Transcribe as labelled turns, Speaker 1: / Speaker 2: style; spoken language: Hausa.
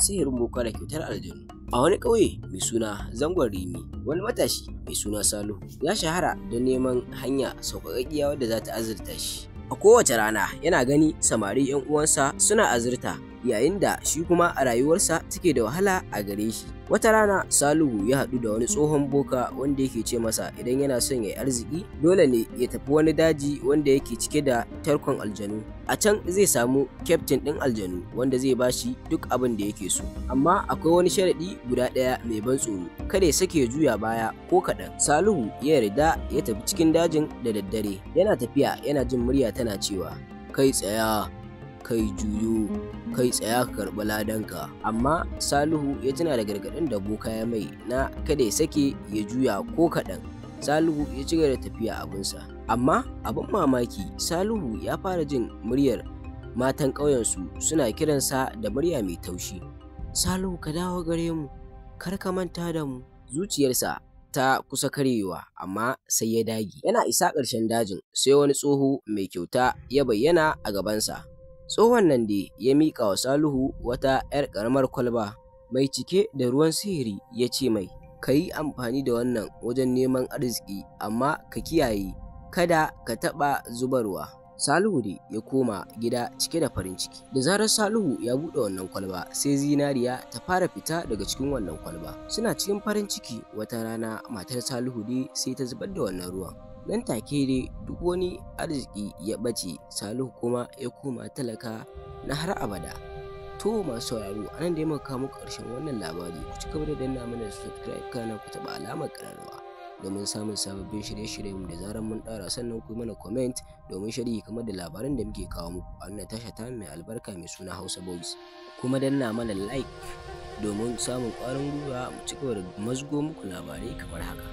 Speaker 1: sihirin boka da kyautar aljanu. A wani ƙauye mai suna Zangon Rimi, wani matashi mai suna Salihu ya shahara don neman hanya sauƙaƙƙiya wadda za ta azurta shi. A kowace rana yana gani samari 'yan uwansa suna azurta, yayin da shi kuma a rayuwarsa take da wahala a gare shi. Wata rana Salihu ya haɗu da wani tsohon boka wanda yake ce masa idan yana son ya yi arziki dole ne ya tafi wani daji wanda yake cike da tarkon aljanu. A can zai samu kyaftin ɗin aljanu wanda zai bashi duk abin da yake so. Amma akwai wani sharaɗi guda ɗaya mai ban tsoro, kada ya sake ya juya baya ko kaɗan. Salihu ya yarda ya tafi cikin dajin da daddare. Yana tafiya yana jin murya tana cewa, "Kai tsaya, kai juyo, kai tsaya ka karɓi ladanka." Amma Salihu ya tuna da gargaɗin da boka ya mai na kada ya sake ya juya ko kaɗan. Salihu ya ci gaba da tafiya abinsa. Amma abin mamaki, Salihu ya fara jin muryar matan ƙauyensu suna kiransa da murya mai taushi. "Salihu, ka dawo gare mu, kar ka manta da mu." Zuciyarsa ta kusa karyewa, amma sai ya dage. Yana isa ƙarshen dajin sai wani tsoho mai kyauta ya bayyana a gabansa. Tsohon nan dai ya miƙa wa Salihu wata 'yar ƙaramar kwalba mai cike da ruwan sihiri, ya ce mai, "Ka yi amfani da wannan wajen neman arziki, amma ka kiyaye kada ka taɓa zubarwa." Salihu dai ya koma gida cike da farin ciki. Da zarar Salihu ya buɗe wannan kwalba sai zinariya ta fara fita daga cikin wannan kwalba. Suna cikin farin ciki, wata rana matar Salihu dai sai ta zubar da wannan ruwan. Nan take dai duk wani arziki ya ɓace, Salihu kuma ya koma talaka na har abada. To masu sauraro, anan da muka kawo muku ƙarshen wannan labari. Ku ci gaba da danna mana subscribe kana ku taɓa alamar ƙararrawa domin samun sababbin shirye-shiryen da zarar mun ɗaura, sannan ku mana comment domin sharhi kamar da labaran da muke kawo muku a wannan tasha ta mai albarka mai suna Hausa Boys. Kuma danna mana like domin samun ƙwarin gwiwa mu ci gaba da mazgo muku labarai kamar haka.